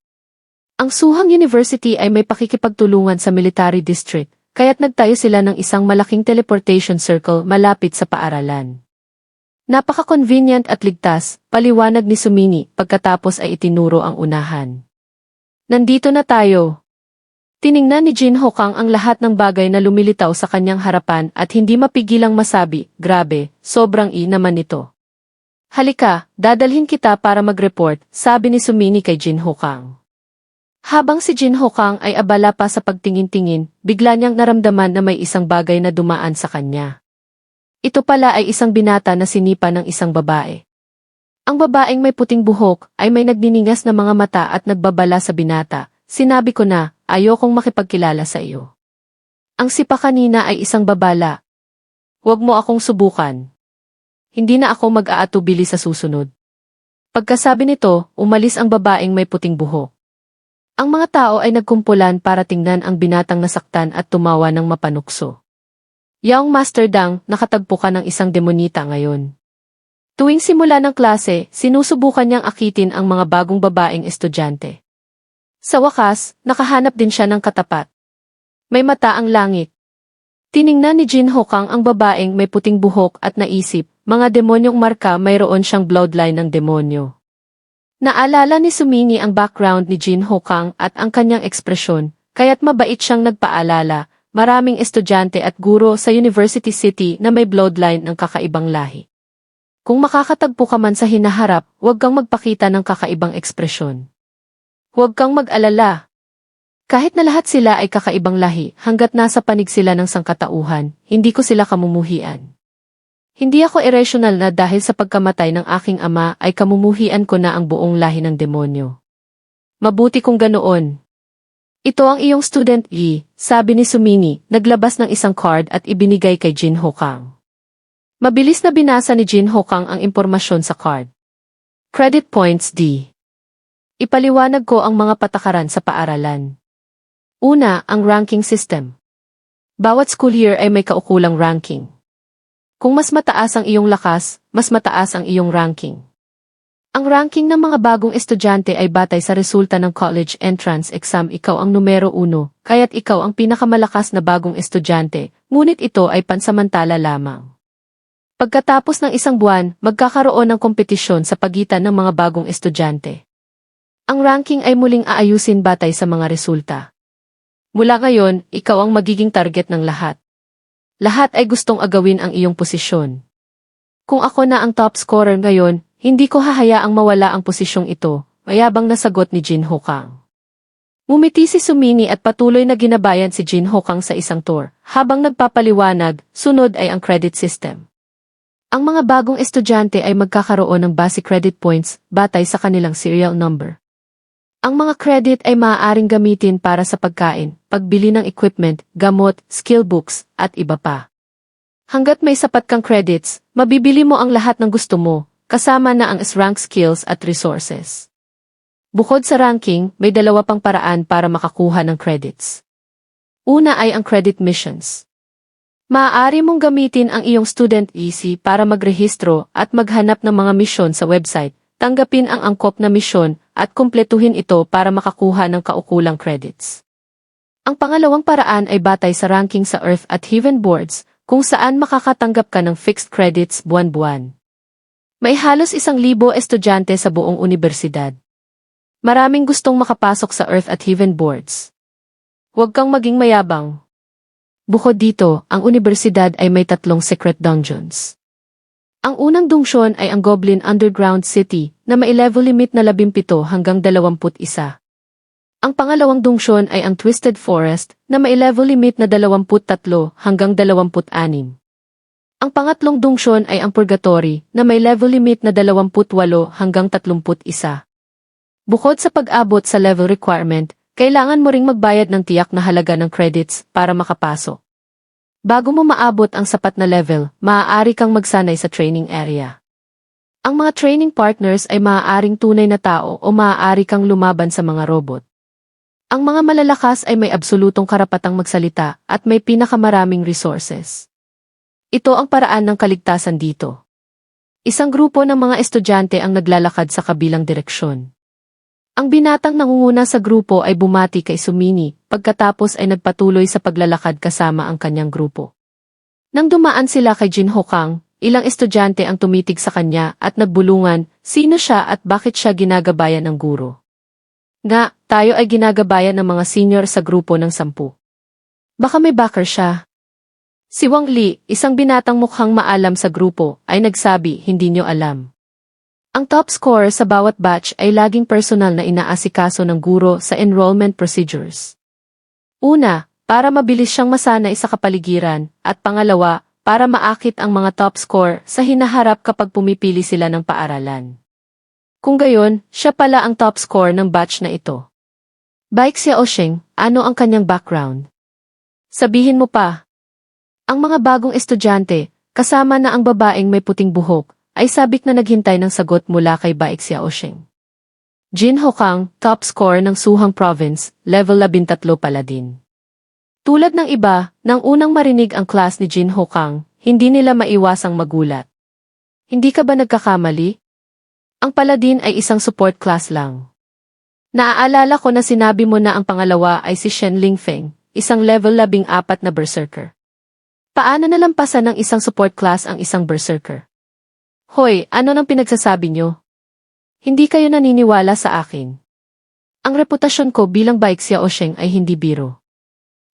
Ang Suhang University ay may pakikipagtulungan sa military district, kaya't nagtayo sila ng isang malaking teleportation circle malapit sa paaralan. Napaka-convenient at ligtas, paliwanag ni Sumini pagkatapos ay itinuro ang unahan. Nandito na tayo. Tiningnan ni Jinho Kang ang lahat ng bagay na lumilitaw sa kanyang harapan at hindi mapigilang masabi, grabe, sobrang naman ito. Halika, dadalhin kita para mag-report, sabi ni Sumini kay Jinho Kang. Habang si Jinho Kang ay abala pa sa pagtingin-tingin, bigla niyang naramdaman na may isang bagay na dumaan sa kanya. Ito pala ay isang binata na sinipa ng isang babae. Ang babaeng may puting buhok ay may nagniningas na mga mata at nagbabala sa binata. Sinabi ko na, ayokong makipagkilala sa iyo. Ang sipa kanina ay isang babala. Huwag mo akong subukan. Hindi na ako mag-aatubili sa susunod. Pagkasabi nito, umalis ang babaeng may puting buhok. Ang mga tao ay nagkumpulan para tingnan ang binatang nasaktan at tumawa ng mapanukso. Yaong Master Dang, nakatagpo ka ng isang demonita ngayon. Tuwing simula ng klase, sinusubukan niyang akitin ang mga bagong babaeng estudyante. Sa wakas, nakahanap din siya ng katapat. May mata ang langit. Tiningnan ni Jinho Kang ang babaeng may puting buhok at naisip, mga demonyong marka mayroon siyang bloodline ng demonyo. Naalala ni Sumini ang background ni Jinho Kang at ang kanyang ekspresyon, kaya't mabait siyang nagpaalala, maraming estudyante at guro sa University City na may bloodline ng kakaibang lahi. Kung makakatagpo ka man sa hinaharap, huwag kang magpakita ng kakaibang ekspresyon. Huwag kang mag-alala. Kahit na lahat sila ay kakaibang lahi, hanggat nasa panig sila ng sangkatauhan, hindi ko sila kamumuhian. Hindi ako irrational na dahil sa pagkamatay ng aking ama ay kamumuhian ko na ang buong lahi ng demonyo. Mabuti kung ganoon. Ito ang iyong student E, sabi ni Sumini, naglabas ng isang card at ibinigay kay Jin Hokang. Mabilis na binasa ni Jin Hokang ang impormasyon sa card. Credit points D. Ipaliwanag ko ang mga patakaran sa paaralan. Una, ang ranking system. Bawat school year ay may kaukulang ranking. Kung mas mataas ang iyong lakas, mas mataas ang iyong ranking. Ang ranking ng mga bagong estudyante ay batay sa resulta ng college entrance exam. Ikaw ang numero 1, kaya't ikaw ang pinakamalakas na bagong estudyante, ngunit ito ay pansamantala lamang. Pagkatapos ng isang buwan, magkakaroon ng kompetisyon sa pagitan ng mga bagong estudyante. Ang ranking ay muling aayusin batay sa mga resulta. Mula ngayon, ikaw ang magiging target ng lahat. Lahat ay gustong agawin ang iyong posisyon. Kung ako na ang top scorer ngayon, hindi ko hahayaang mawala ang posisyong ito, mayabang na sagot ni Jin Hokang. Ngumiti si Sumini at patuloy na ginabayan si Jin Hokang sa isang tour, habang nagpapaliwanag, sunod ay ang credit system. Ang mga bagong estudyante ay magkakaroon ng basic credit points batay sa kanilang serial number. Ang mga credit ay maaaring gamitin para sa pagkain, pagbili ng equipment, gamot, skill books, at iba pa. Hanggat may sapat kang credits, mabibili mo ang lahat ng gusto mo, kasama na ang S-rank skills at resources. Bukod sa ranking, may dalawa pang paraan para makakuha ng credits. Una ay ang credit missions. Maaari mong gamitin ang iyong student EC para magrehistro at maghanap ng mga misyon sa website, tanggapin ang angkop na misyon, at kumpletuhin ito para makakuha ng kaukulang credits. Ang pangalawang paraan ay batay sa ranking sa Earth at Heaven boards, kung saan makakatanggap ka ng fixed credits buwan-buwan. May halos 1,000 estudyante sa buong unibersidad. Maraming gustong makapasok sa Earth at Heaven boards. Huwag kang maging mayabang. Bukod dito, ang unibersidad ay may 3 secret dungeons. Ang unang dungsyon ay ang Goblin Underground City na may level limit na 17 hanggang 21. Ang pangalawang dungsyon ay ang Twisted Forest na may level limit na 23 hanggang 26. Ang pangatlong dungsyon ay ang Purgatory na may level limit na 28 hanggang 31. Bukod sa pag-abot sa level requirement, kailangan mo ring magbayad ng tiyak na halaga ng credits para makapasok. Bago mo maabot ang sapat na level, maaari kang magsanay sa training area. Ang mga training partners ay maaaring tunay na tao o maaari kang lumaban sa mga robot. Ang mga malalakas ay may absolutong karapatang magsalita at may pinakamaraming resources. Ito ang paraan ng kaligtasan dito. Isang grupo ng mga estudyante ang naglalakad sa kabilang direksyon. Ang binatang nangunguna sa grupo ay bumati kay Sumini, pagkatapos ay nagpatuloy sa paglalakad kasama ang kanyang grupo. Nang dumaan sila kay Jin Hokang, ilang estudyante ang tumitig sa kanya at nagbulungan, sino siya at bakit siya ginagabayan ng guro. Nga, tayo ay ginagabayan ng mga senior sa grupo ng 10. Baka may backer siya. Si Wang Li, isang binatang mukhang maalam sa grupo, ay nagsabi, hindi nyo alam. Ang top scorer sa bawat batch ay laging personal na inaasikaso ng guro sa enrollment procedures. Una, para mabilis siyang masanay sa kapaligiran, at pangalawa, para maakit ang mga top score sa hinaharap kapag pumipili sila ng paaralan. Kung gayon, siya pala ang top score ng batch na ito. Baik Xiaosheng, ano ang kanyang background? Sabihin mo pa. Ang mga bagong estudyante, kasama na ang babaeng may puting buhok, ay sabik na naghintay ng sagot mula kay Baik Xiaosheng. Jin Hokang, top score ng Suhang Province, level 13 pala din. Tulad ng iba, nang unang marinig ang class ni Jin Hokang, hindi nila maiwasang magulat. Hindi ka ba nagkakamali? Ang paladin ay isang support class lang. Naaalala ko na sinabi mo na ang pangalawa ay si Shen Lingfeng, isang level 14 na berserker. Paano nalampasan ng isang support class ang isang berserker? Hoy, ano nang pinagsasabi nyo? Hindi kayo naniniwala sa akin. Ang reputasyon ko bilang Baik Xiaosheng ay hindi biro.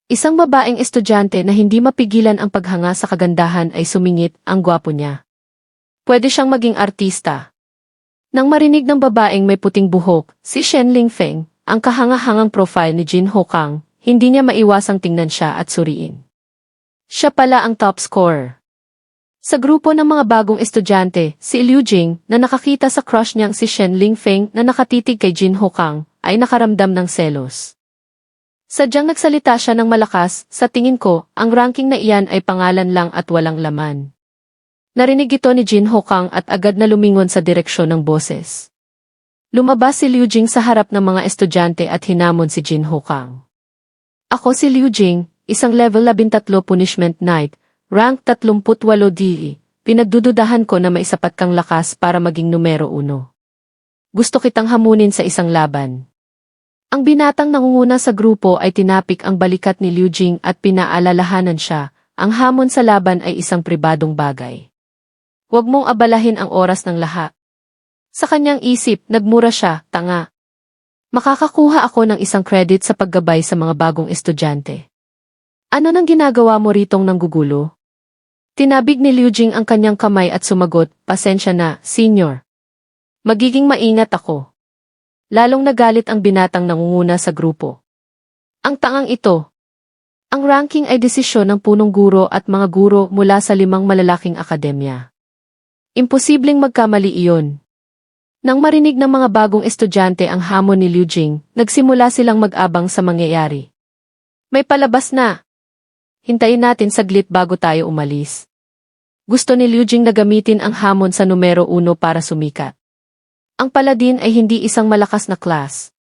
Isang babaeng estudyante na hindi mapigilan ang paghanga sa kagandahan ay sumingit, ang gwapo niya. Pwede siyang maging artista. Nang marinig ng babaeng may puting buhok, si Shen Lingfeng, ang kahanga-hangang profile ni Jin Hokang, hindi niya maiwasang tingnan siya at suriin. Siya pala ang top scorer. Sa grupo ng mga bagong estudyante, si Liu Jing, na nakakita sa crush niyang si Shen Lingfeng na nakatitig kay Jin Hokang, ay nakaramdam ng selos. Sadyang nagsalita siya ng malakas, sa tingin ko, ang ranking na iyan ay pangalan lang at walang laman. Narinig ito ni Jin Hokang at agad na lumingon sa direksyon ng boses. Lumabas si Liu Jing sa harap ng mga estudyante at hinamon si Jin Hokang. Ako si Liu Jing, isang level 13 punishment knight, rank 38 DE. Pinagdududahan ko na maisapat kang lakas para maging numero 1. Gusto kitang hamunin sa isang laban. Ang binatang nangunguna sa grupo ay tinapik ang balikat ni Liu Jing at pinaalalahanan siya, ang hamon sa laban ay isang pribadong bagay. Huwag mong abalahin ang oras ng lahat. Sa kanyang isip, nagmura siya, tanga. Makakakuha ako ng isang credit sa paggabay sa mga bagong estudyante. Ano nang ginagawa mo ritong nanggugulo? Tinabig ni Liu Jing ang kanyang kamay at sumagot, pasensya na, senior. Magiging maingat ako. Lalong nagalit ang binatang nangunguna sa grupo. Ang tangang ito. Ang ranking ay desisyon ng punong guro at mga guro mula sa 5 malalaking akademya. Imposibleng magkamali iyon. Nang marinig ng mga bagong estudyante ang hamon ni Liu Jing, nagsimula silang mag-abang sa mangyayari. May palabas na. Hintayin natin saglit bago tayo umalis. Gusto ni Liu Jing na gamitin ang hamon sa numero 1 para sumikat. Ang paladin ay hindi isang malakas na class.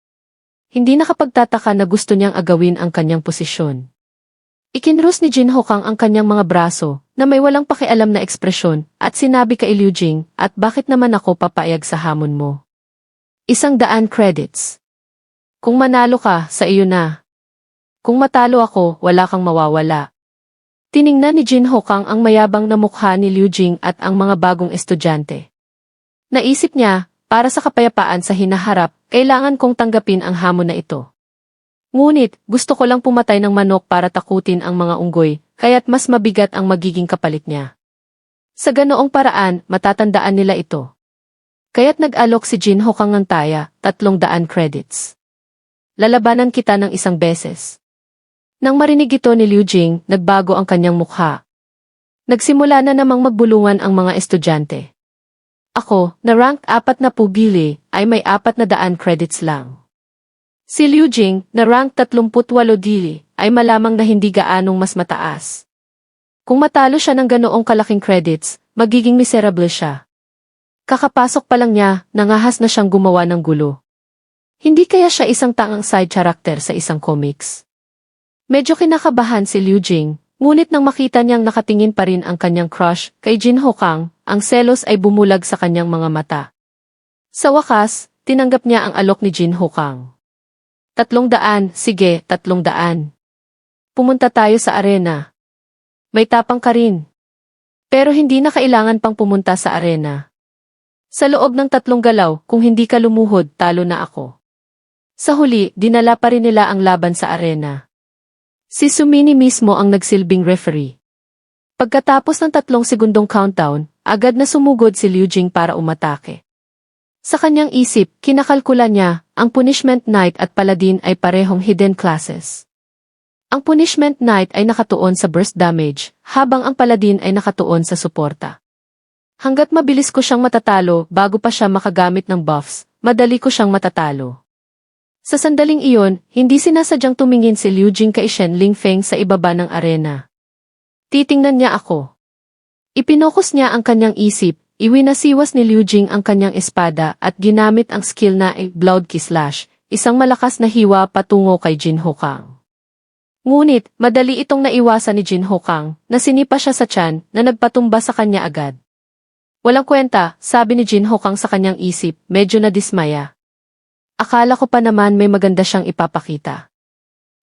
Hindi nakapagtataka na gusto niyang agawin ang kanyang posisyon. Ikinrus ni Jin Hokang ang kanyang mga braso, na may walang pakialam na ekspresyon, at sinabi kay Liu Jing, at bakit naman ako papayag sa hamon mo? 100 credits. Kung manalo ka, sa iyo na. Kung matalo ako, wala kang mawawala. Tiningnan ni Jin Hokang ang mayabang na mukha ni Liu Jing at ang mga bagong estudyante. Naisip niya, para sa kapayapaan sa hinaharap, kailangan kong tanggapin ang hamon na ito. Ngunit, gusto ko lang pumatay ng manok para takutin ang mga unggoy, kaya't mas mabigat ang magiging kapalit niya. Sa ganoong paraan, matatandaan nila ito. Kaya't nag-alok si Jin Hokang ng taya, 300 credits. Lalabanan kita ng 1 beses. Nang marinig ito ni Liu Jing, nagbago ang kanyang mukha. Nagsimula na namang magbulungan ang mga estudyante. Ako, na rank 4 na pugili, ay may 400 credits lang. Si Liu Jing, na rank 38 dili, ay malamang na hindi gaanong mas mataas. Kung matalo siya ng ganoong kalaking credits, magiging miserable siya. Kakapasok pa lang niya, nangahas na siyang gumawa ng gulo. Hindi kaya siya isang tangang side character sa isang comics? Medyo kinakabahan si Liu Jing, ngunit nang makita niyang nakatingin pa rin ang kanyang crush kay Jin Hokang, ang selos ay bumulag sa kanyang mga mata. Sa wakas, tinanggap niya ang alok ni Jin Hokang. 300, sige, 300. Pumunta tayo sa arena. May tapang ka rin. Pero hindi na kailangan pang pumunta sa arena. Sa loob ng 3 galaw, kung hindi ka lumuhod, talo na ako. Sa huli, dinala pa rin nila ang laban sa arena. Si Sumini mismo ang nagsilbing referee. Pagkatapos ng 3 segundong countdown, agad na sumugod si Liu Jing para umatake. Sa kanyang isip, kinakalkula niya, ang punishment knight at paladin ay parehong hidden classes. Ang punishment knight ay nakatuon sa burst damage, habang ang paladin ay nakatuon sa suporta. Hanggat mabilis ko siyang matatalo bago pa siya makagamit ng buffs, madali ko siyang matatalo. Sa sandaling iyon, hindi sinasadyang tumingin si Liu Jing kay Shen Lingfeng sa ibaba ng arena. Titingnan niya ako. Ipinokus niya ang kanyang isip, iwinasiwas ni Liu Jing ang kanyang espada at ginamit ang skill na Blood Key Slash, isang malakas na hiwa patungo kay Jin Hokang. Ngunit, madali itong naiwasan ni Jin Hokang, na sinipa siya sa tiyan na nagpatumba sa kanya agad. Walang kwenta, sabi ni Jin Hokang sa kanyang isip, medyo nadismaya. Akala ko pa naman may maganda siyang ipapakita.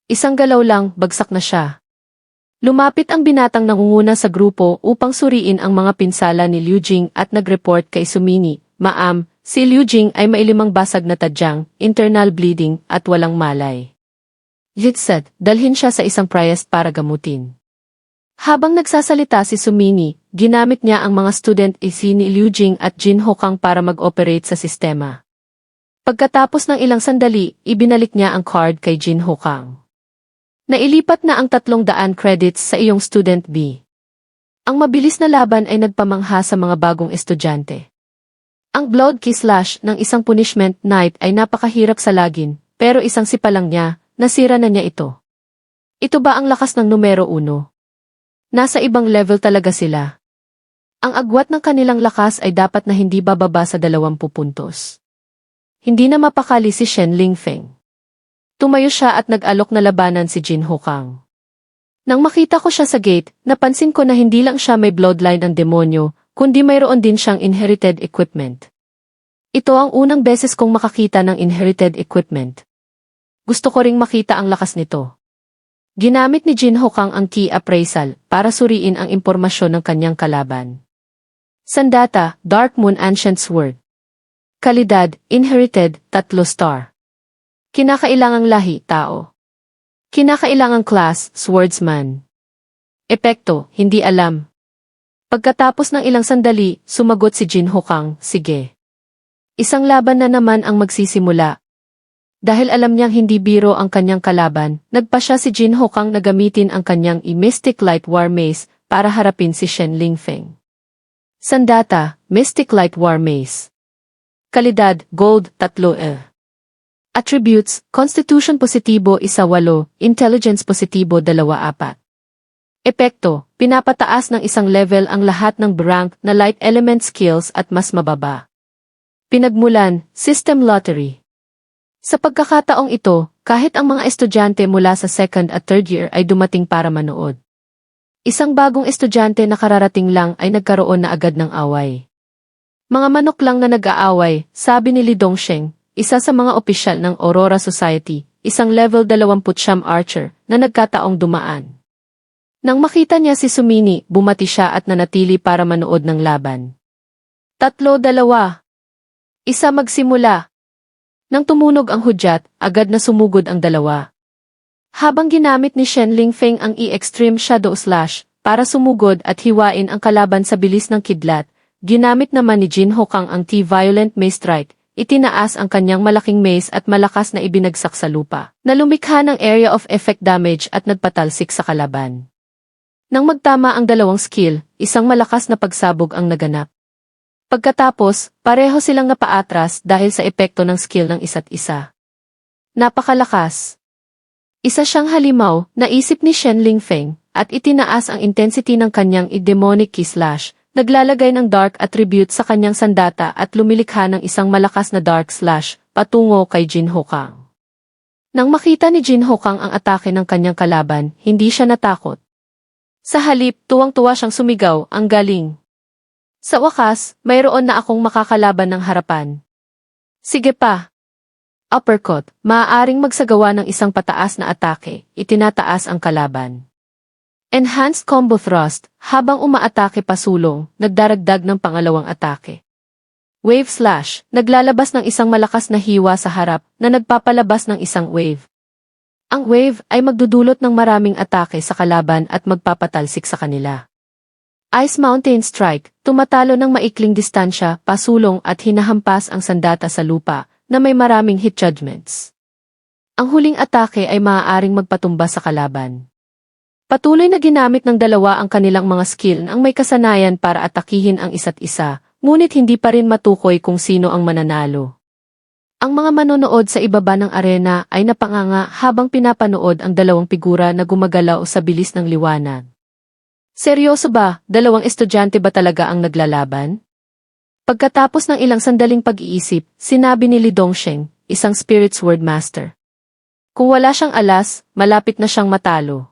Isang galaw lang, bagsak na siya. Lumapit ang binatang nangunguna sa grupo upang suriin ang mga pinsala ni Liu Jing at nag-report kay Sumini, Ma'am, si Liu Jing ay may 5 basag na tadyang, internal bleeding at walang malay. Jitset, dalhin siya sa isang priest para gamutin. Habang nagsasalita si Sumini, ginamit niya ang mga student ni Liu Jing at Jin Hokang para mag-operate sa sistema. Pagkatapos ng ilang sandali, ibinalik niya ang card kay Jin Hokang. Nailipat na ang 300 credits sa iyong student B. Ang mabilis na laban ay nagpamangha sa mga bagong estudyante. Ang Blood Key Slash ng isang punishment knight ay napakahirap salagin, pero isang sipa lang niya, nasira na niya ito. Ito ba ang lakas ng numero 1? Nasa ibang level talaga sila. Ang agwat ng kanilang lakas ay dapat na hindi bababa sa 20 puntos. Hindi na mapakali si Shen Lingfeng. Tumayo siya at nag-alok na labanan si Jin Hokang. Nang makita ko siya sa gate, napansin ko na hindi lang siya may bloodline ng demonyo, kundi mayroon din siyang inherited equipment. Ito ang unang beses kong makakita ng inherited equipment. Gusto ko ring makita ang lakas nito. Ginamit ni Jin Hokang ang key appraisal para suriin ang impormasyon ng kanyang kalaban. Sandata, Dark Moon Ancient Sword. Kalidad, Inherited, 3 star. Kinakailangang lahi, tao. Kinakailangang class, swordsman. Epekto, hindi alam. Pagkatapos ng ilang sandali, sumagot si Jin Hokang, sige. Isang laban na naman ang magsisimula. Dahil alam niyang hindi biro ang kanyang kalaban, nagpa siya si Jin Hokang na gamitin ang kanyang Mystic Light War Mace para harapin si Shen Lingfeng. Sandata, Mystic Light War Mace. Kalidad, Gold, 3 Attributes, Constitution positibo 1-8, Intelligence positibo 2-4. Epekto, pinapataas ng isang level ang lahat ng rank na light element skills at mas mababa. Pinagmulan, System Lottery. Sa pagkakataong ito, kahit ang mga estudyante mula sa second at third year ay dumating para manood. Isang bagong estudyante na kararating lang ay nagkaroon na agad ng away. Mga manok lang na nag-aaway, sabi ni Li Dongsheng, isa sa mga opisyal ng Aurora Society, isang level 29 archer na nagkataong dumaan. Nang makita niya si Sumini, bumati siya at nanatili para manood ng laban. 3-2. Isa magsimula. Nang tumunog ang hudyat, agad na sumugod ang dalawa. Habang ginamit ni Shen Lingfeng ang E-Extreme Shadow Slash para sumugod at hiwain ang kalaban sa bilis ng kidlat, ginamit naman ni Jin Hokang ang T-Violent Mace Strike. Itinaas ang kanyang malaking mace at malakas na ibinagsak sa lupa, na lumikha ng area of effect damage at nagpatalsik sa kalaban. Nang magtama ang dalawang skill, isang malakas na pagsabog ang naganap. Pagkatapos, pareho silang napaatras dahil sa epekto ng skill ng isa't isa. Napakalakas. Isa siyang halimaw, naisip ni Shen Lingfeng, at itinaas ang intensity ng kanyang demonic key slash. Naglalagay ng dark attribute sa kanyang sandata at lumilikha ng isang malakas na dark slash patungo kay Jin Hokang. Nang makita ni Jin Hokang ang atake ng kanyang kalaban, hindi siya natakot. Sa halip, tuwang-tuwa siyang sumigaw, ang galing. Sa wakas, mayroon na akong makakalaban ng harapan. Sige pa. Uppercut, maaaring magsagawa ng isang pataas na atake, itinataas ang kalaban. Enhanced Combo Thrust, habang umaatake pasulong, nagdaragdag ng pangalawang atake. Wave Slash, naglalabas ng isang malakas na hiwa sa harap na nagpapalabas ng isang wave. Ang wave ay magdudulot ng maraming atake sa kalaban at magpapatalsik sa kanila. Ice Mountain Strike, tumatalo ng maikling distansya, pasulong at hinahampas ang sandata sa lupa na may maraming hit judgments. Ang huling atake ay maaaring magpatumba sa kalaban. Patuloy na ginamit ng dalawa ang kanilang mga skill ang may kasanayan para atakihin ang isa't isa, ngunit hindi pa rin matukoy kung sino ang mananalo. Ang mga manonood sa ibaba ng arena ay napanganga habang pinapanood ang dalawang figura na gumagalaw sa bilis ng liwanag. Seryoso ba, dalawang estudyante ba talaga ang naglalaban? Pagkatapos ng ilang sandaling pag-iisip, sinabi ni Li Dongsheng, isang spirit sword master. Kung wala siyang alas, malapit na siyang matalo.